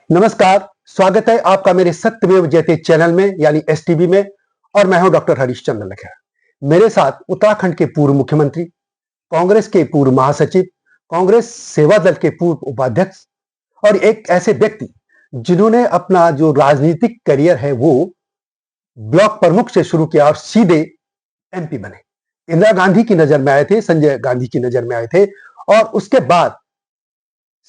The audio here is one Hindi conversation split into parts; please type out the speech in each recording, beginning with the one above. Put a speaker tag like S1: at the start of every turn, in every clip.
S1: नमस्कार, स्वागत है आपका मेरे सत्यमेव जयते चैनल में यानी एसटीवी में। और मैं हूं डॉक्टर हरीशचंद्र लखेड़ा। मेरे साथ उत्तराखंड के पूर्व मुख्यमंत्री, कांग्रेस के पूर्व महासचिव, कांग्रेस सेवा दल के पूर्व उपाध्यक्ष और एक ऐसे व्यक्ति जिन्होंने अपना जो राजनीतिक करियर है वो ब्लॉक प्रमुख से शुरू किया और सीधे एमपी बने। इंदिरा गांधी की नजर में आए थे, संजय गांधी की नजर में आए थे और उसके बाद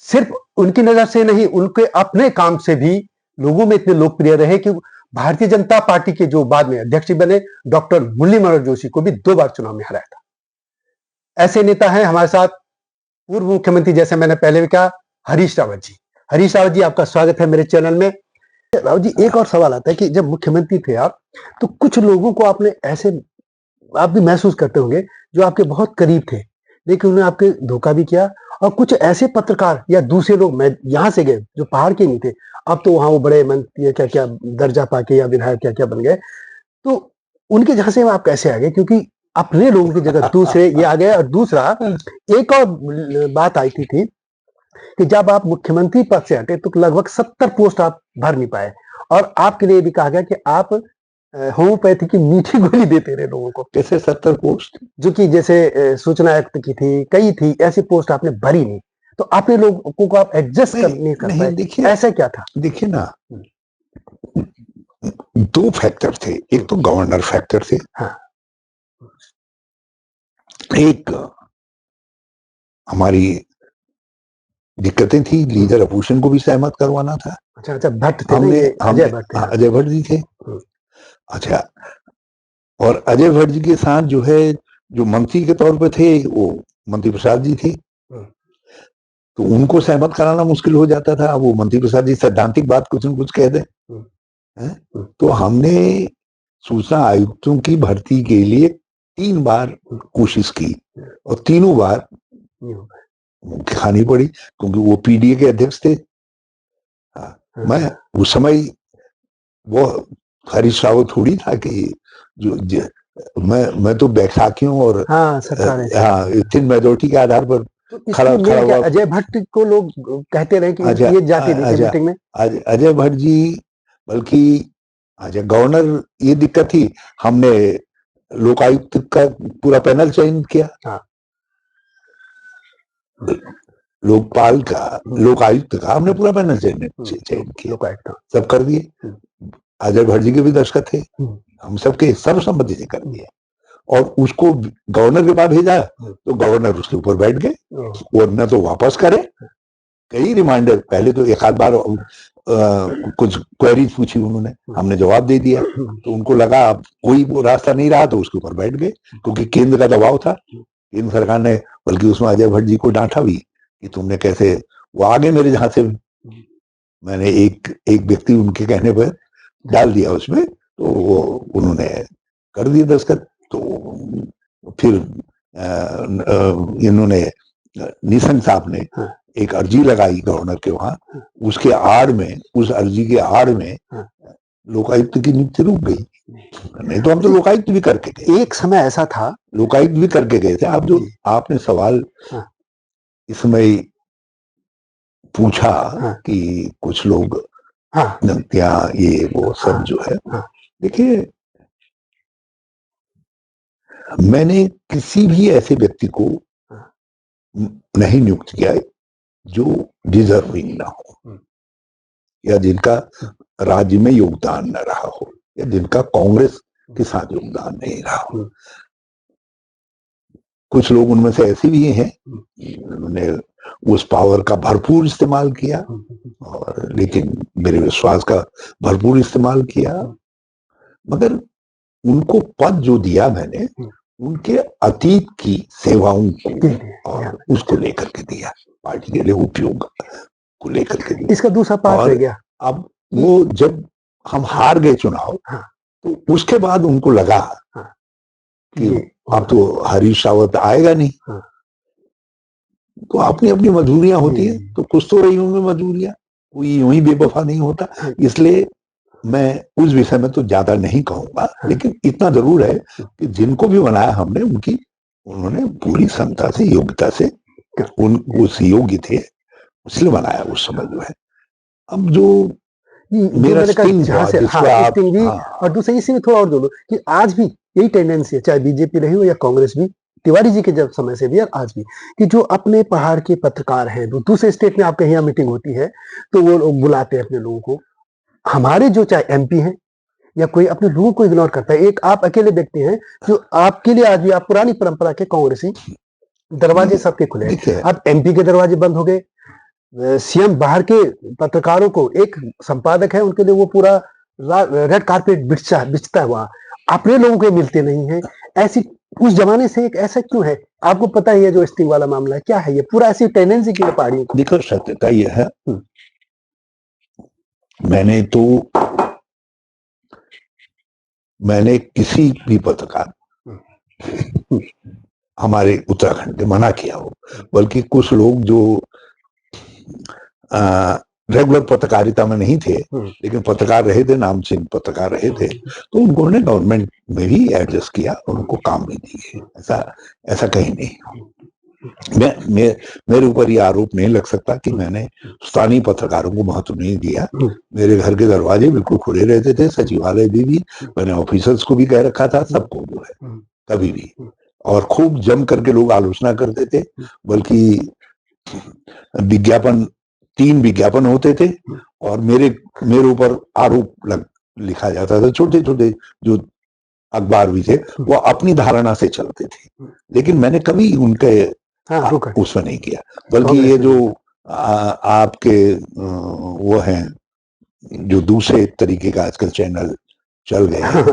S1: सिर्फ उनकी नजर से नहीं, उनके अपने काम से भी लोगों में इतने लोकप्रिय रहे कि भारतीय जनता पार्टी के जो बाद में अध्यक्ष बने, डॉक्टर मुरली मनोहर जोशी को भी 2 बार चुनाव में हराया था। ऐसे नेता हैं हमारे साथ पूर्व मुख्यमंत्री, जैसे मैंने पहले भी कहा, हरीश रावत जी। हरीश रावत जी, आपका स्वागत है मेरे चैनल में। रावत जी, एक और सवाल आता है कि जब मुख्यमंत्री थे आप, तो कुछ लोगों को आपने ऐसे आप भी महसूस करते होंगे जो आपके बहुत करीब थे, लेकिन उन्होंने आपके धोखा भी किया। और कुछ ऐसे पत्रकार या दूसरे लोग, मैं यहाँ से गए जो पहाड़ के नहीं थे, अब तो वहां वो बड़े मंत्री क्या क्या दर्जा पाके या विधायक क्या क्या बन गए, तो उनके झांसे में आप कैसे आ गए? क्योंकि अपने लोगों की जगह दूसरे ये आ गए। और दूसरा, एक और बात आई थी कि जब आप मुख्यमंत्री पद से हटे तो लगभग 70 पोस्ट आप भर नहीं पाए और आपके लिए भी कहा गया कि आप होम्योपैथी की मीठी गोली देते रहे लोगों को।
S2: कैसे 70 पोस्ट?
S1: जो कि जैसे सूचना आयुक्त की थी, कई थी ऐसी पोस्ट आपने भरी नहीं, तो आपने लोगों को आप एडजस्ट नहीं कर पाए।
S2: देखिए,
S1: ऐसा क्या था?
S2: देखिए ना, 2 फैक्टर थे। एक तो गवर्नर फैक्टर थे,
S1: हाँ,
S2: एक हमारी दिक्कतें थी, लीडर अभूषण को भी सहमत करवाना था।
S1: अच्छा, भट्ट थे।
S2: हमने
S1: अजय भट्ट थे।
S2: अजय भट्ट जी थे। अच्छा, और अजय भट्ट जी के साथ जो है, जो मंत्री के तौर पे थे, वो मंत्री प्रसाद जी थे, तो उनको सहमत कराना मुश्किल हो जाता था। वो मंत्री प्रसाद जी सैद्धांतिक बात कुछ न कुछ कह दें। तो हमने सूचना आयुक्तों की भर्ती के लिए 3 बार कोशिश की और तीनों बार खानी पड़ी, क्योंकि वो पीडीए के अध्यक्ष थे। मैं उस समय वो हरीश रावत थोड़ी था कि मैं तो बैसाखियों और थिन मेजोरिटी के आधार पर खड़ा हुआ।
S1: अजय भट्ट को लोग कहते रहे कि ये जाते नहीं थे मीटिंग में।
S2: अजय भट्ट जी, बल्कि गवर्नर, ये दिक्कत थी, हमने लोकायुक्त का पूरा पैनल चयन किया। लोकपाल का, लोकायुक्त का हमने पूरा पैनल चयन किया, लोकायुक्त सब कर दिए। अजय भट्ट जी के भी दस्तखत थे, हम सबके सर्वसम्मति से कर दिए और उसको गवर्नर के पास भेजा, तो गवर्नर उसके ऊपर बैठ गए और न तो वापस करे। कई रिमाइंडर, पहले तो एक आध बार कुछ क्वेरीज पूछी उन्होंने, हमने जवाब दे दिया, तो उनको लगा अब कोई वो रास्ता नहीं रहा, तो उसके ऊपर बैठ गए, क्योंकि केंद्र का दबाव था। केंद्र सरकार ने, बल्कि उसमें अजय भट्ट जी को डांटा भी कि तुमने कैसे, वो आगे मेरे जहां से मैंने एक व्यक्ति उनके कहने पर डाल दिया उसमें, तो वो उन्होंने कर दिया दस्तखत। तो फिर इन्होंने, निशंक साहब ने एक अर्जी लगाई गवर्नर के वहां, उसके आड़ में, उस अर्जी के आड़ में लोकायुक्त की नियुक्ति रुक गई। नहीं तो हम तो लोकायुक्त भी करके गए,
S1: एक समय ऐसा था,
S2: लोकायुक्त भी करके गए थे। आप जो आपने सवाल इसमें पूछा कि कुछ लोग क्या ये वो सब जो है, देखिए, मैंने किसी भी ऐसे व्यक्ति को नहीं नियुक्त किया जो डिजर्विंग ना हो, या जिनका राज्य में योगदान न रहा हो, या जिनका कांग्रेस के साथ योगदान नहीं रहा हो। कुछ लोग उनमें से ऐसे भी हैं उन्होंने उस पावर का भरपूर इस्तेमाल किया, और लेकिन मेरे विश्वास का भरपूर इस्तेमाल किया, मगर उनको पद जो दिया मैंने, उनके अतीत की सेवाओं को और उसको लेकर के दिया, पार्टी के लिए उपयोग को लेकर के दिया।
S1: इसका दूसरा पार्ट रह गया।
S2: अब वो जब हम हार गए चुनाव, तो उसके बाद उनको लगा कि अब तो हरीश रावत आएगा नहीं, तो अपनी अपनी मजबूरियां होती है, तो कुछ तो रही होंगी मजबूरियां, कोई यूं ही बेवफा नहीं होता। इसलिए मैं उस विषय में तो ज्यादा नहीं कहूंगा, लेकिन इतना जरूर है कि जिनको भी बनाया हमने, उन्होंने पूरी क्षमता से, योग्यता से, उस योग्य थे, इसलिए बनाया उस समय जो है। अब जो मेरा स्टिंग
S1: जहाँ से स्टिंग भी, और दूसरी इसी में थोड़ा और जोड़ो कि आज भी यही टेंडेंसी है, चाहे बीजेपी रही हो या कांग्रेस भी, तिवारी जी के जब समय से भी और आज भी, कि जो अपने पहाड़ के पत्रकार हैं, वो दूसरे स्टेट में आपके यहाँ मीटिंग होती है तो वो लोग बुलाते हैं अपने लोगों को। हमारे जो चाहे एमपी हैं या कोई अपने लोगों को इग्नोर करता है। एक आप अकेले व्यक्ति हैं जो आपके लिए आज भी आप पुरानी परंपरा के कांग्रेसी, दरवाजे सबके खुले हैं। अब एमपी के दरवाजे बंद हो गए, सीएम बाहर के पत्रकारों को, एक संपादक है उनके लिए वो पूरा रेड कारपेट बिछता है, वहां अपने लोगों को मिलते नहीं है। ऐसी उस जमाने से एक ऐसा क्यों है? आपको पता ही है जो स्टिंग वाला मामला है, क्या है ये पूरा ऐसी टेंडेंसी की पहाड़ियों को?
S2: देखो सत्यता यह है, मैंने किसी भी पत्रकार हमारे उत्तराखंड के मना किया हो, बल्कि कुछ लोग जो रेगुलर पत्रकारिता में नहीं थे लेकिन पत्रकार रहे थे, नामचीन पत्रकार रहे थे, तो उन्होंने गवर्नमेंट में भी एडजस्ट किया और उनको काम भी दिए। ऐसा कहीं नहीं। मेरे ऊपर ये आरोप नहीं लग सकता कि मैंने स्थानीय पत्रकारों को महत्व नहीं दिया। मेरे घर के दरवाजे बिल्कुल खुले रहते थे, सचिवालय भी मैंने ऑफिसर्स को भी कह रखा था, सबको जो है कभी भी, और खूब जम करके लोग आलोचना करते थे। बल्कि विज्ञापन, 3 विज्ञापन होते थे और मेरे ऊपर आरोप लिखा जाता था। छोटे छोटे जो अखबार भी थे वो अपनी धारणा से चलते थे, लेकिन मैंने कभी उनके उसमें नहीं किया। बल्कि ये जो आपके वो हैं जो दूसरे तरीके का आजकल चैनल चल गए हैं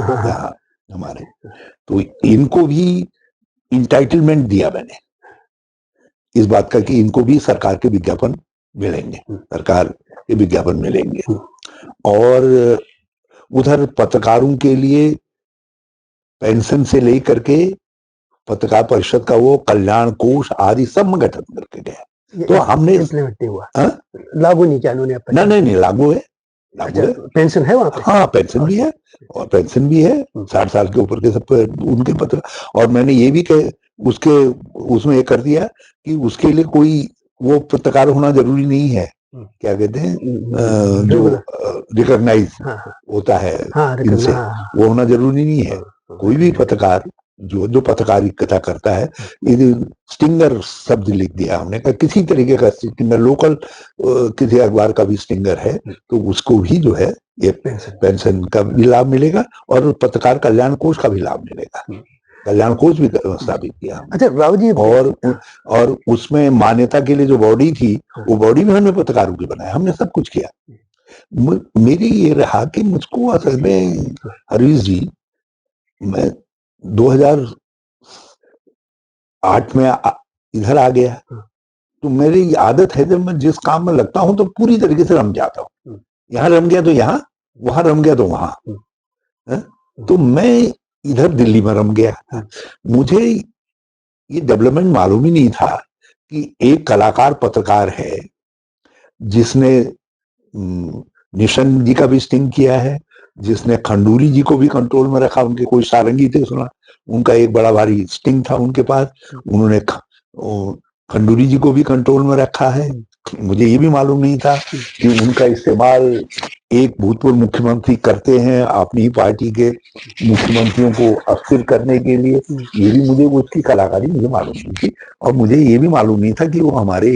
S2: हमारे, तो इनको भी इंटाइटलमेंट दिया मैंने इस बात का कि इनको भी सरकार के विज्ञापन मिलेंगे, सरकार के विज्ञापन मिलेंगे। और उधर पत्रकारों के लिए पेंशन से लेकर के पत्रकार परिषद का वो कल्याण कोष आदि सब में गठन करके गया। तो हमने
S1: इम्प्लीमेंट नहीं हुआ, लागू नहीं किया उन्होंने।
S2: नहीं लागू है,
S1: पेंशन है वहाँ पे?
S2: हाँ पेंशन भी है, और पेंशन भी है 60 साल के ऊपर के सब उनके पत्र। और मैंने ये भी उसमें ये कर दिया कि उसके लिए कोई वो पत्रकार होना जरूरी नहीं है, क्या कहते हैं जो रिकॉग्नाइज होता है इनसे, वो होना जरूरी नहीं है। कोई भी पत्रकार जो पत्रकारिता करता है, स्टिंगर शब्द लिख दिया हमने, कहा किसी तरीके का स्टिंगर, लोकल किसी अखबार का भी स्टिंगर है तो उसको भी जो है ये पेंशन का भी लाभ मिलेगा और पत्रकार कल्याण कोष का भी लाभ मिलेगा। कल्याण कोष भी स्थापित किया।
S1: अच्छा राव जी,
S2: और उसमें मान्यता के लिए जो बॉडी थी, वो बॉडी भी हमने पत्रकारों की बनाया, हमने सब कुछ किया। मेरी ये रहा कि मुझको असल में हरीश जी, मैं 2008 में इधर आ गया, तो मेरी आदत है जब मैं जिस काम में लगता हूं तो पूरी तरीके से रम जाता हूं। यहाँ रम गया तो यहाँ, वहां रम गया तो वहां। तो मैं इधर दिल्ली में रम गया। मुझे ये डेवलपमेंट मालूम ही नहीं था कि एक कलाकार पत्रकार है जिसने निशन जी का भी स्टिंग किया है, जिसने खंडूरी जी को भी कंट्रोल में रखा। उनके कोई सारंगी थे, सुना उनका एक बड़ा भारी स्टिंग था उनके पास, उन्होंने खंडूरी जी को भी कंट्रोल में रखा है। मुझे ये भी मालूम नहीं था कि उनका इस्तेमाल एक भूतपूर्व मुख्यमंत्री करते हैं अपनी ही पार्टी के मुख्यमंत्रियों को अस्थिर करने के लिए। ये भी मुझे उसकी कलाकारी मुझे मालूम नहीं थी। और मुझे ये भी मालूम नहीं था कि वो हमारे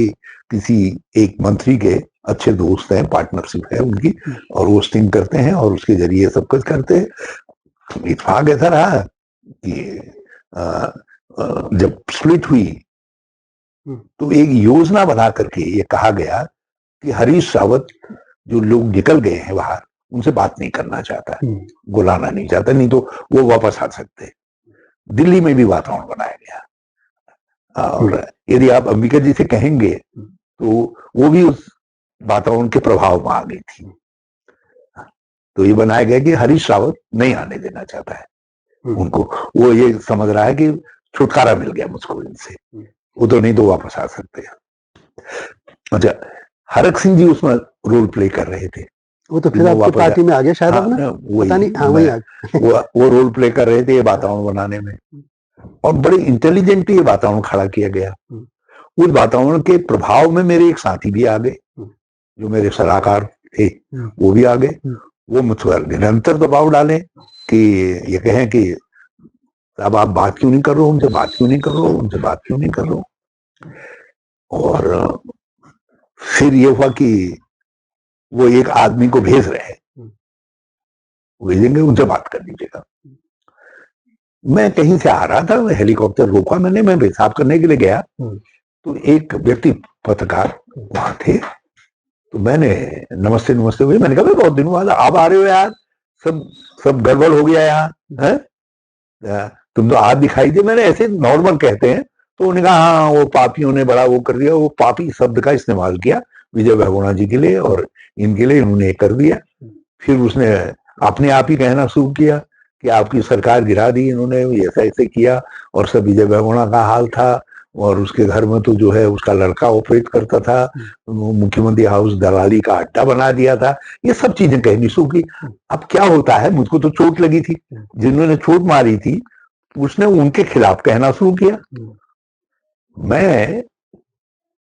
S2: किसी एक मंत्री के अच्छे दोस्त हैं, पार्टनरशिप है उनकी, और वो स्टिंग करते हैं और उसके जरिए सब कुछ करते हैं। इत्तेफाक ऐसा रहा कि जब स्प्लिट हुई तो एक योजना बना करके ये कहा गया कि हरीश रावत जो लोग निकल गए हैं बाहर, उनसे बात नहीं करना चाहता, बुलाना नहीं चाहता, नहीं तो वो वापस आ सकते। दिल्ली में भी वातावरण बनाया गया, और यदि आप अंबिका जी से कहेंगे तो वो भी उस वातावरण के प्रभाव में आ गई थी। तो ये बनाया गया कि हरीश रावत नहीं आने देना चाहता है उनको, वो ये समझ रहा है कि छुटकारा मिल गया मुझको इनसे, वो तो नहीं तो वापस आ सकते हैं। अच्छा, हरक सिंह जी उसमें रोल प्ले कर रहे थे।
S1: वो तो फिर आपकी पार्टी में आ गया शायद, पता नहीं। हाँ,
S2: वो रोल प्ले कर रहे थे ये वातावरण बनाने में, और बड़े इंटेलिजेंटली ये वातावरण खड़ा किया गया। उस वातावरण के प्रभाव में मेरे एक साथी भी आ गए जो मेरे सलाहकार थे वो भी आ गए। वो मुझ पर निरंतर दबाव डाले कि ये कहें कि अब आप बात क्यों नहीं कर रहे हो, उनसे बात क्यों नहीं कर रहे हो, उनसे बात क्यों नहीं कर रहे हो। और फिर ये हुआ कि वो एक आदमी को भेज रहे हैं, भेजेंगे, उनसे बात कर लीजिएगा। मैं कहीं से आ रहा था, हेलीकॉप्टर रोका मैंने, मैं पेशाब करने के लिए गया, तो एक व्यक्ति पत्रकार वहां थे, तो मैंने नमस्ते नमस्ते हुई। मैंने कहा भाई बहुत दिनों बाद आप आ रहे हो यार, सब गड़बड़ हो गया यहाँ है, तुम तो आज दिखाई दे। मैंने ऐसे नॉर्मल कहते हैं, तो उन्होंने कहा हाँ वो पापियों ने बड़ा वो कर दिया। वो पापी शब्द का इस्तेमाल किया विजय बहुगुणा जी के लिए, और इनके लिए इन्होंने कर दिया। फिर उसने अपने आप ही कहना शुरू किया कि आपकी सरकार गिरा दी इन्होंने, ऐसा ऐसे किया, और सब विजय बहुगुणा का हाल था। और उसके घर में तो जो है उसका लड़का ऑपरेट करता था, मुख्यमंत्री हाउस दलाली का अड्डा बना दिया था। ये सब चीजें कहनी शुरू की। अब क्या होता है, मुझको तो चोट लगी थी, जिन्होंने चोट मारी थी उसने उनके खिलाफ कहना शुरू किया। मैं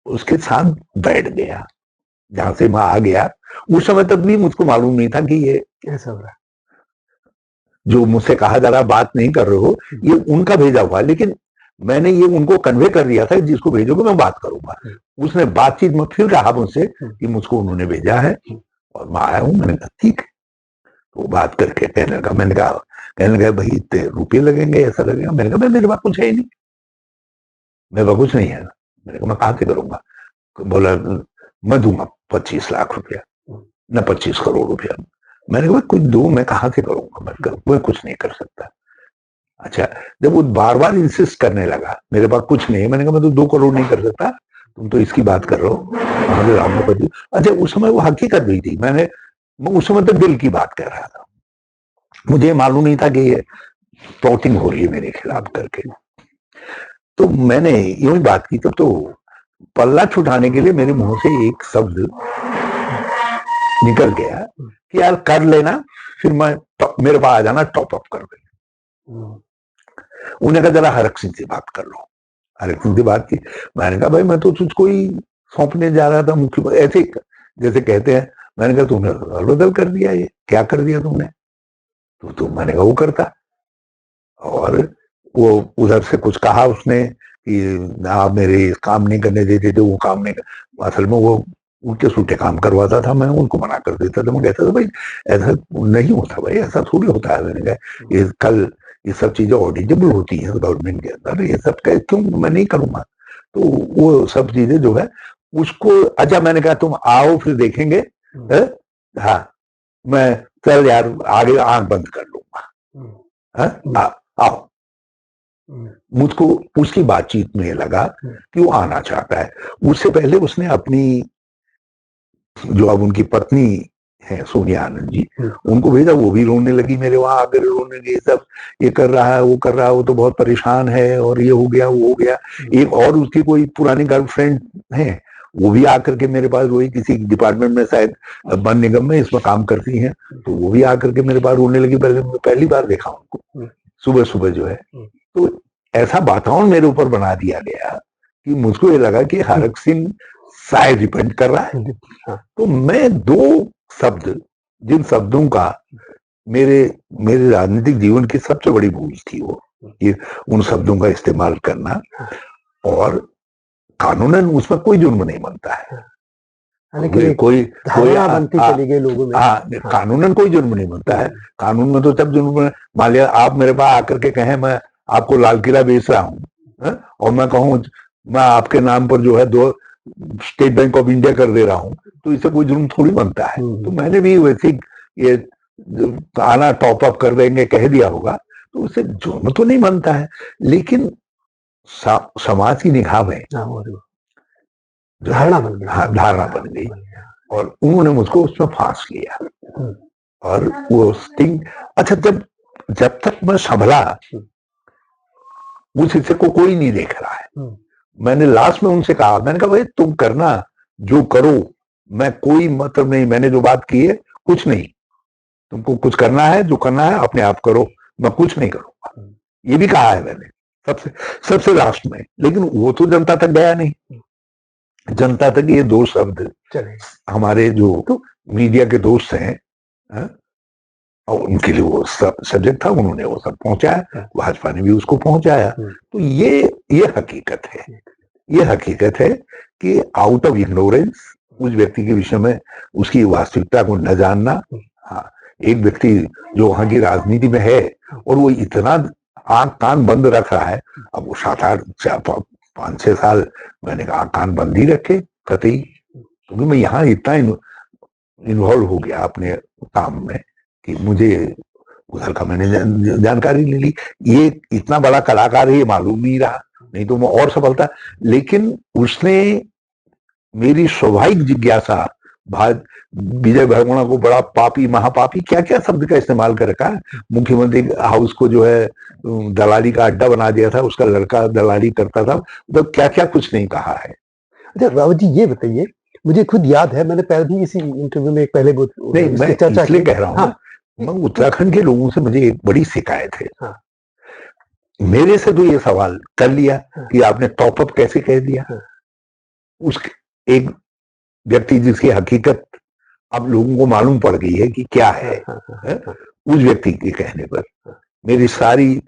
S2: उसके साथ बैठ गया, जहां से मैं आ गया। उस समय तक भी मुझको मालूम नहीं था कि ये
S1: कैसा हो रहा है,
S2: जो मुझसे कहा जा रहा बात नहीं कर रहे हो, ये उनका भेजा हुआ। लेकिन मैंने ये उनको कन्वे कर दिया था, जिसको भेजोगे मैं बात करूंगा। उसने बातचीत में फिर कहा मुझसे कि मुझको उन्होंने भेजा है और मैं आया हूं। मैंने कहा ठीक है। तो बात करके कहने लगा भाई इतने रुपये लगेंगे, ऐसा लगेगा। मैंने कहा मेरे पास कुछ है ही नहीं, मेरे पास कुछ नहीं है। मैंने कहा मैं कहां से करूंगा। बोला मैं दूंगा 25 लाख रुपया, न 25 करोड़ रुपया। मैंने कहा कुछ दो, मैं कहां से करूंगा, मैं कुछ नहीं कर सकता। अच्छा, जब वो बार बार इंसिस्ट करने लगा मेरे पास कुछ नहीं है, मैंने कहा मैं तो 2 करोड़ नहीं कर सकता, तुम तो इसकी बात कर रहे हो। अच्छा, उस समय वो हकीकत भी थी। मैं उस समय तो दिल की बात कर रहा था, मुझे मालूम नहीं था कि ये प्लॉटिंग हो रही है मेरे खिलाफ करके। तो मैंने यूं ही बात की, तब तो पल्ला छुटाने के लिए मेरे मुंह से एक शब्द निकल गया कि यार कर लेना, फिर मैं मेरे पास आ जाना, टॉप अप कर देना। उन्होंने कहा जरा हरक सिंह से बात कर लो। हरक सिंह से बात की। मैंने कहा भाई मैं तो तुझको ही सौंपने जा रहा था मुख्यमंत्री, ऐसे जैसे कहते हैं। मैंने कहा तुमने बदल कर दिया, ये क्या कर दिया तुमने। तो मैंने कहा वो करता, और वो उधर से कुछ कहा उसने कि आप मेरे काम नहीं करने देते थे, वो काम नहीं। असल में वो उल्टे सुल्टे काम करवाता था, मैं उनको मना कर देता था। मैं कहता था भाई ऐसा नहीं होता, भाई ऐसा थोड़ी होता है। मैंने कहा ये कल ये सब चीजें ऑडिटेबल होती हैं गवर्नमेंट के अंदर, ये सब क्यों मैं नहीं करूंगा। तो वो सब चीजें जो है उसको, अच्छा मैंने कहा तुम आओ फिर देखेंगे। हाँ मैं चल यार आगे आंख बंद कर लूंगा, आओ। मुझको उसकी बातचीत में लगा कि वो आना चाहता है। उससे पहले उसने अपनी जो अब उनकी पत्नी है सोनिया आनंद जी, उनको भेजा, वो भी रोने लगी मेरे वहां आकर, रोने लगी सब ये कर रहा है वो कर रहा है, वो तो बहुत परेशान है, और ये हो गया वो हो गया। एक और उसकी कोई पुरानी गर्लफ्रेंड है, वो भी आकर के मेरे पास रोई, किसी डिपार्टमेंट में शायद वन निगम में इसमें काम करती हैं, तो वो भी आकर के मेरे पास रोने लगी। पहली बार देखा उनको सुबह सुबह जो है। तो ऐसा वातावरण मेरे ऊपर बना दिया गया कि मुझको ये लगा कि हरक सिंह शायद रिपेंट कर रहा है। तो मैं 2 शब्द, जिन शब्दों का मेरे राजनीतिक जीवन की सबसे बड़ी भूल थी, वो ये उन शब्दों का इस्तेमाल करना। और कानूनन उसमें कोई जुर्म नहीं बनता है, कोई बनती चली गई लोगों में। कानूनन कोई जुर्म नहीं बनता है। कानून में तो तब जुर्म, मान लिया आप मेरे पास आकर के कहें मैं आपको लाल किला बेच रहा हूँ, और मैं कहूँ मैं आपके नाम पर जो है 2 स्टेट बैंक ऑफ इंडिया कर दे रहा हूँ, तो इससे कोई जुर्म थोड़ी बनता है। तो मैंने भी वैसे ये आना टॉप अप कर देंगे कह दिया होगा, तो उससे जुर्म तो नहीं बनता है। लेकिन समाज की निगाह में धारणा बन गई, और उन्होंने मुझको उसमें फांस लिया। और वो स्टिंग, अच्छा जब तक मैं संभला उस हिस्से को कोई नहीं देख रहा है। मैंने लास्ट में उनसे कहा, मैंने कहा भाई तुम करना जो करो, मैं कोई मतलब नहीं, मैंने जो बात की है कुछ नहीं, तुमको कुछ करना है जो करना है अपने आप करो, मैं कुछ नहीं करूंगा। ये भी कहा है मैंने सबसे लास्ट में। लेकिन वो तो जनता तक गया नहीं, जनता तक ये 2 शब्द हमारे जो, तो मीडिया के दोस्त हैं, हाँ? और उनके लिए वो सब सब्जेक्ट था, उन्होंने वो सब पहुंचाया, भाजपा ने भी उसको पहुंचाया। तो ये हकीकत है, ये हकीकत है कि आउट ऑफ इग्नोरेंस उस व्यक्ति के विषय में उसकी वास्तविकता को न जानना। हाँ, एक व्यक्ति जो वहां की राजनीति में है और वो इतना आंख कान बंद रख रहा है, अब वो 5-6 साल मैंने कहा कान बंद ही रखे कतई, क्योंकि मैं यहाँ इतना इन्वॉल्व हो गया अपने काम में कि मुझे उधर का मैंने जानकारी ले ली। ये इतना बड़ा कलाकार है ये मालूम नहीं रहा, नहीं तो मैं और सफलता। लेकिन उसने मेरी स्वाभाविक जिज्ञासा विजय भगवाना को बड़ा पापी, महापापी, क्या क्या शब्द का इस्तेमाल कर रखा है। मुख्यमंत्री हाउस को जो है दलाली का अड्डा बना दिया था, उसका लड़का दलाली करता था, तो क्या क्या कुछ नहीं कहा है।
S1: अच्छा रावत जी, ये बताइए, मुझे खुद याद है, मैंने पहले भी इसी इंटरव्यू में पहले
S2: नहीं, मैं इसलिए कह रहा हूँ। हाँ, मैं उत्तराखंड के लोगों से मुझे एक बड़ी शिकायत है। हाँ, मेरे से तो ये सवाल कर लिया कि आपने टॉप अप कैसे कह दिया। उस एक व्यक्ति जिसकी हकीकत अब लोगों को मालूम पड़ गई है कि क्या है, उस व्यक्ति के कहने पर मेरी सारी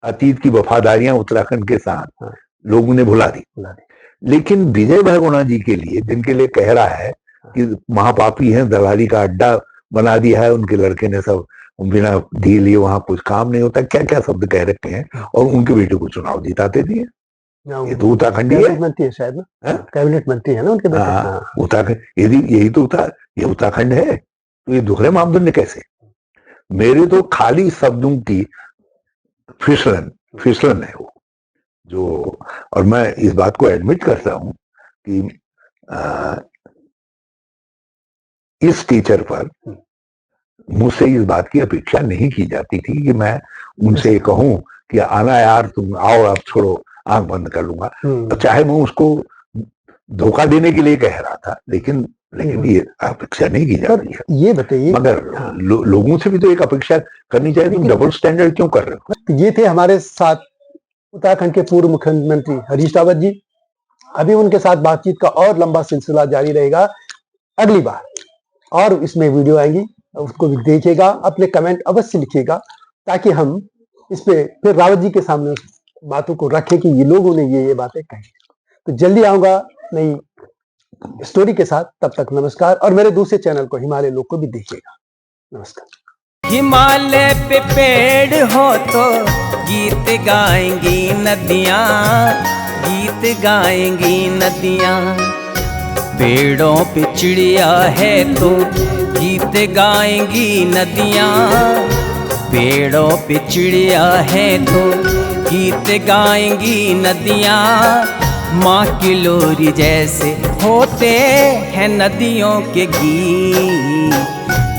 S2: अतीत की वफादारियां उत्तराखंड के साथ लोगों ने भुला दी। लेकिन विजय भगवाना जी के लिए, जिनके लिए कह रहा है कि महापापी हैं, दलाली का अड्डा बना दिया है, उनके लड़के ने सब बिना दिए लिए वहां कुछ काम नहीं होता, क्या क्या शब्द कह रखे हैं, और उनके बेटे को चुनाव जिताते दिए। ये तो उत्तराखंड है,
S1: मंत्री है शायद ना, कैबिनेट मंत्री है ना उनके बेटे।
S2: उत्तराखंड, यही तो ये उत्तराखंड है। तो ये दूसरे मापदंड कैसे? मेरे तो खाली शब्दों की फिसलन है वो जो, और मैं इस बात को एडमिट करता हूं कि इस टीचर पर मुझसे इस बात की अपेक्षा नहीं की जाती थी कि मैं उनसे कहूं कि आना यार, तुम आओ, आप छोड़ो, आंख बंद कर लूंगा। तो चाहे मैं उसको धोखा देने के लिए कह रहा था, लेकिन ये अपेक्षा नहीं की जाती है।
S1: ये बताइए,
S2: मगर लोगों से भी तो एक अपेक्षा करनी चाहिए। तुम डबल स्टैंडर्ड क्यों कर रहे हो?
S1: ये थे हमारे साथ उत्तराखंड के पूर्व मुख्यमंत्री हरीश रावत जी। अभी उनके साथ बातचीत का और लंबा सिलसिला जारी रहेगा। अगली बार और इसमें वीडियो आएंगी, उसको भी देखिएगा, अपने कमेंट अवश्य लिखिएगा, ताकि हम इस पे फिर रावत जी के सामने उस बातों को रखें कि ये लोगों ने ये बातें कही। तो जल्दी आऊंगा नई स्टोरी के साथ, तब तक नमस्कार। और मेरे दूसरे चैनल को हिमालय लोग को भी देखिएगा। नमस्कार।
S3: हिमालय पे पेड़ हो तो गीत गाएंगी नदियाँ, गीत गाएंगी नदियाँ। पेड़ों पे चिड़िया है तो गीत गाएंगी नदियाँ, पेड़ों पे चिड़िया है तो गीत गाएंगी नदियाँ। माँ की लोरी जैसे होते हैं नदियों के गीत,